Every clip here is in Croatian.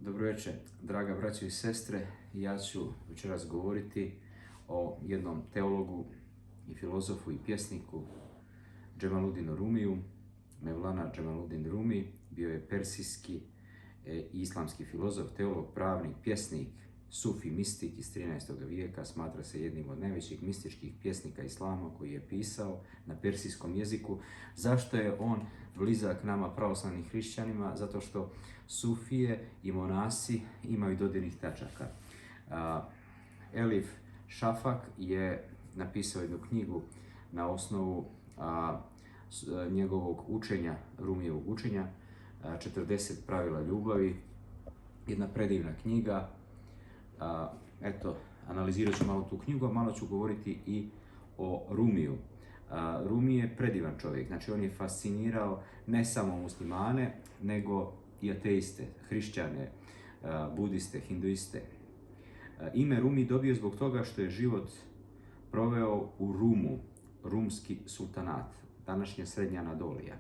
Dobro večer, draga braćo i sestre. Ja ću večeras govoriti o jednom teologu i filozofu i pjesniku Džemaludinu Rumiju. Mevlana Džemaludin Rumi bio je persijski i islamski filozof, teolog, pravnik, pjesnik, sufi mistik iz 13. vijeka. Smatra se jednim od najvećih mističkih pjesnika islama koji je pisao na persijskom jeziku. Zašto je on blizak nama pravoslavnim hrišćanima? Zato što sufije i monasi imaju dodirnih tačaka. Elif Šafak je napisao jednu knjigu na osnovu njegovog učenja, Rumijevog učenja, 40 pravila ljubavi. Jedna predivna knjiga. Analizirat ću malo tu knjigu, a malo ću govoriti i o Rumiju. Rumi je predivan čovjek, znači on je fascinirao ne samo muslimane, nego i ateiste, hrišćane, budiste, hinduiste. Ime Rumi dobio zbog toga što je život proveo u Rumu, rumski sultanat, današnja Srednja Anadolija.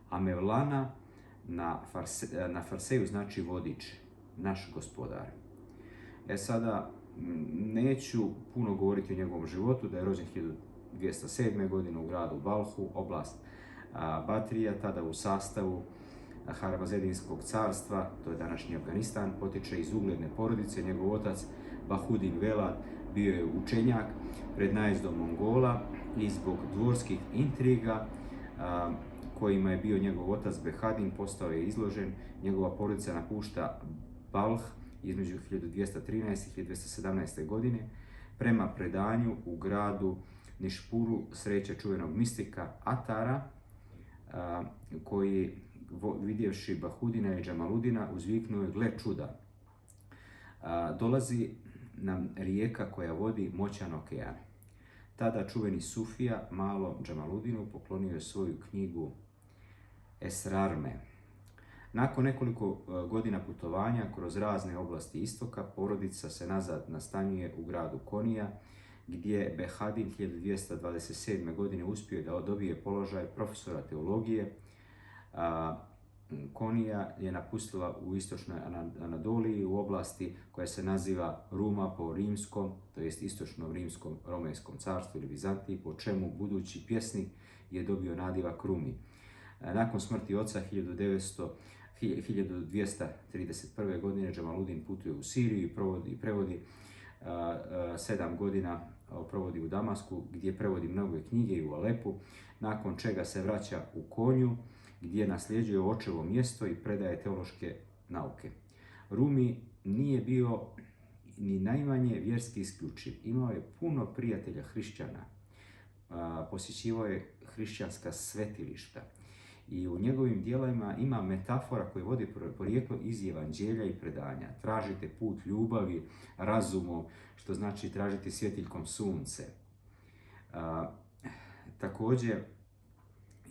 A Mevlana na farseju znači vodič, naš gospodar. Sada neću puno govoriti o njegovom životu, da je rođen 1207. godine u gradu Balhu, oblast Batrija, tada u sastavu Haramazedinskog carstva, to je današnji Afganistan, potiče iz ugledne porodice. Njegov otac Bahudin Velad bio je učenjak pred najezdom Mongola i zbog dvorskih intriga kojima je bio njegov otac Behadin postao je izložen. Njegova porodica napušta Balh između 1213. i 1217. godine. Prema predanju u gradu Nišpuru sreće čuvenog mistika Atara, koji vidjevši Bahudina i Džemaludina uzviknuo je: gle čuda, dolazi nam rijeka koja vodi moćan okean. Tada čuveni sufija malom Džemaludinu poklonio je svoju knjigu Esrarme. Nakon nekoliko godina putovanja kroz razne oblasti istoka, porodica se nazad nastanjuje u gradu Konija, gdje Behadin 1227. godine uspio da dobije položaj profesora teologije. Konija je napustila u istočnoj Anadoliji, u oblasti koja se naziva Ruma po rimskom, to jest istočnom rimskom romejskom carstvu ili Vizantiji, po čemu budući pjesnik je dobio nadivak Rumi. Nakon smrti oca 1231. godine Džemaludin putuje u Siriju i prevodi 7 godina provodi u Damasku, gdje prevodi mnoge knjige, i u Alepu, nakon čega se vraća u Konju, gdje nasljeđuje očevo mjesto i predaje teološke nauke. Rumi nije bio ni najmanje vjerski isključiv. Imao je puno prijatelja hrišćana, posjećivao je hrišćanska svetilišta i u njegovim djelima ima metafora koje vodi porijeklo iz evanđelja i predanja. Tražite put ljubavi razumom, što znači tražiti svjetiljkom sunce. Također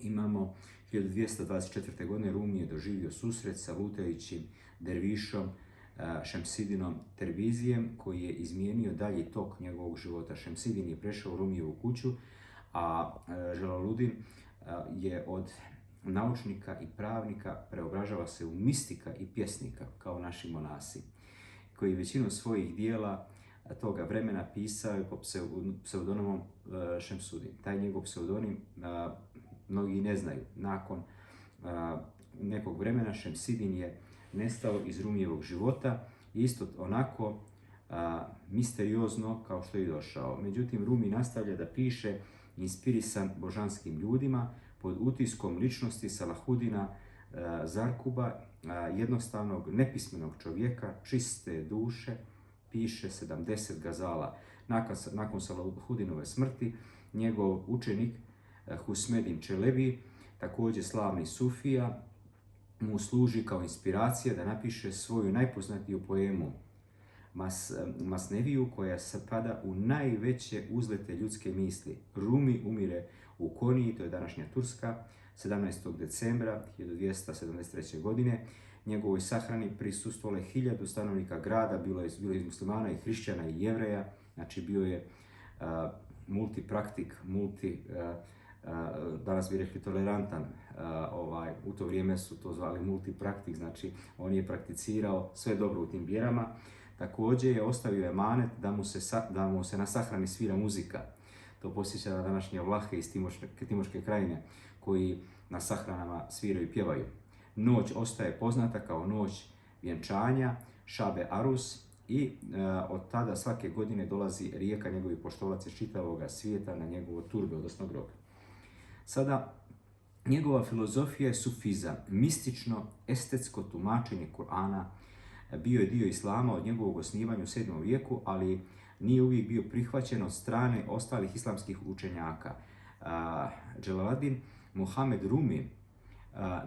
imamo 1224. godine Rumi je doživio susret sa lutajućim dervišom Šemsidinom Tervizijem, koji je izmijenio dalji tok njegovog života. Šemsidin je prešao u Rumijevu kuću, a Džemaludin je od naučnika i pravnika preobražava se u mistika i pjesnika, kao naši monasi, koji većinu svojih dijela toga vremena pisao je pod pseudonimom Šemsudin. Taj njegov pseudonim mnogi ne znaju. Nakon nekog vremena Šemsidin je nestao iz Rumijevog života, isto onako misteriozno kao što je došao. Međutim, Rumi nastavlja da piše inspirisan božanskim ljudima pod utiskom ličnosti Salahudina Zarkuba, jednostavnog nepismenog čovjeka, čiste duše, piše 70 gazala. Nakon Salahudinove smrti, njegov učenik Husmedin Čelebi, također slavni sufija, mu služi kao inspiracija da napiše svoju najpoznatiju poemu Masneviju, koja spada u najveće uzlete ljudske misli. Rumi umire u Koniji, to je današnja Turska, 17. decembra 1273. godine. Njegovoj sahrani prisustvovalo je 1000 stanovnika grada, bilo je iz muslimana i hrišćana i jevreja, znači bio je multipraktik, danas bi rekli tolerantan, u to vrijeme su to zvali multipraktik, znači on je prakticirao sve dobro u tim vjerama. Također je ostavio emanet da mu se na sahrani svira muzika. To posjeća na današnje Vlahe iz Timoške krajine koji na sahranama sviraju i pjevaju. Noć ostaje poznata kao noć vjenčanja, Šabe Arus, i od tada svake godine dolazi rijeka njegovih poštovaca iz čitavoga svijeta na njegovo turbe, odnosno grob. Sada, njegova filozofija je sufizam, mistično, estetsko tumačenje Kur'ana. Bio je dio islama od njegovog osnivanja u 7. vijeku, ali nije uvijek bio prihvaćen od strane ostalih islamskih učenjaka. Dželaladin Muhammed Rumi,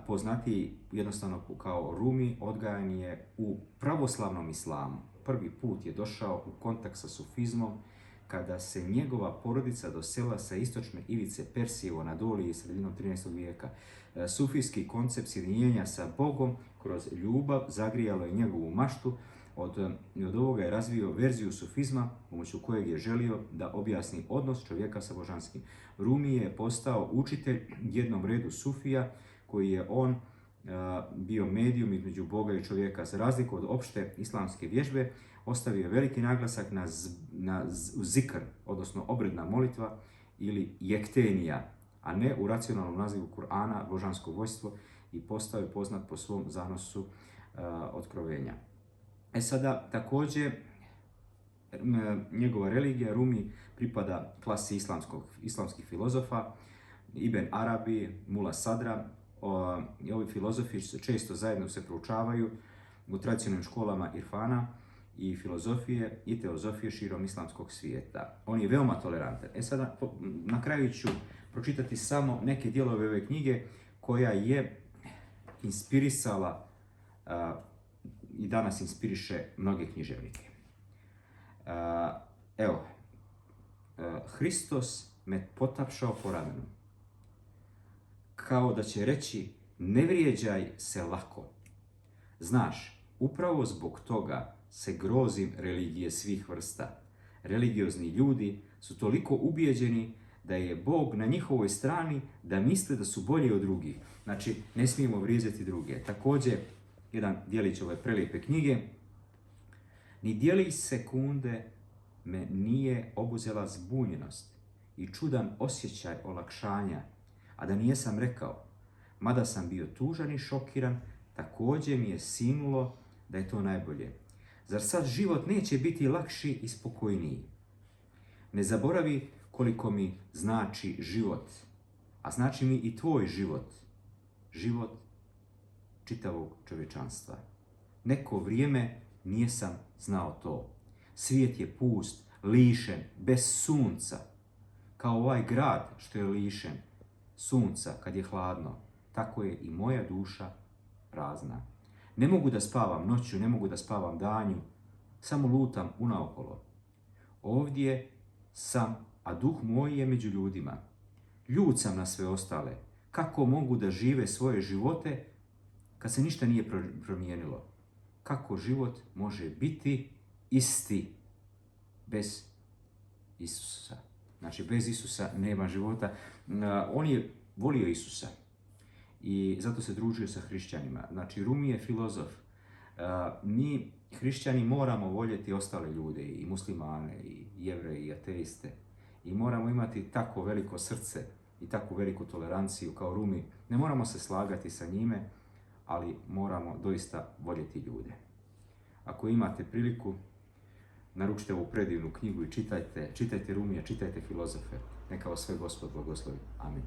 poznatiji jednostavno kao Rumi, odgajan je u pravoslavnom islamu. Prvi put je došao u kontakt sa sufizmom kada se njegova porodica dosela sa istočne ivice Persije u Anadoliji sredinom 13. vijeka. Sufijski koncept sjedinjenja sa Bogom kroz ljubav zagrijalo je njegovu maštu. Od ovoga je razvio verziju sufizma pomoću kojeg je želio da objasni odnos čovjeka sa božanskim. Rumi je postao učitelj jednom redu sufija koji je on bio medijum između Boga i čovjeka. Za razliku od opšte islamske vježbe, ostavio je veliki naglasak na zikr, odnosno obredna molitva ili jektenija, a ne u racionalnom nazivu Kur'ana, božansko vojstvo, i postao je poznat po svom zanosu otkrovenja. Sada, također, njegova religija, Rumi, pripada klasi islamskih filozofa, Ibn Arabi, Mula Sadra. Ovi filozofi često zajedno se proučavaju u tradicionalnim školama irfana i filozofije i teozofije širom islamskog svijeta. On je veoma tolerantan. Sada, na kraju ću pročitati samo neke dijelove ove knjige koja je inspirisala i danas inspiriše mnoge književnike. Hristos me potapšao po ramenu, kao da će reći, ne vrijeđaj se lako. Znaš, upravo zbog toga se grozim religije svih vrsta. Religiozni ljudi su toliko ubijeđeni da je Bog na njihovoj strani, da misle da su bolji od drugih. Znači, ne smijemo vrijeđati druge. Također, jedan dijelić ove prelijepe knjige, ni dijelić sekunde me nije obuzela zbunjenost i čudan osjećaj olakšanja, a da nijesam rekao, mada sam bio tužan i šokiran, također mi je sinulo da je to najbolje. Zar sad život neće biti lakši i spokojniji? Ne zaboravi koliko mi znači život, a znači mi i tvoj život, život čitavog čovječanstva. Neko vrijeme nijesam znao to. Svijet je pust, lišen, bez sunca, kao ovaj grad što je lišen sunca kad je hladno, tako je i moja duša prazna. Ne mogu da spavam noću, ne mogu da spavam danju, samo lutam unaokolo. Ovdje sam, a duh moj je među ljudima. Ljut sam na sve ostale. Kako mogu da žive svoje živote kad se ništa nije promijenilo? Kako život može biti isti bez Isusa? Znači, bez Isusa nema života. On je volio Isusa i zato se družio sa hrišćanima. Znači, Rumi je filozof. Mi, hrišćani, moramo voljeti ostale ljude, i muslimane, i jevreje, i ateiste. I moramo imati tako veliko srce i takvu veliku toleranciju kao Rumi. Ne moramo se slagati sa njime, ali moramo doista voljeti ljude. Ako imate priliku, naručite ovu predivnu knjigu i čitajte Rumija, čitajte filozofe. Neka vas sve Gospod blagoslovi. Amin.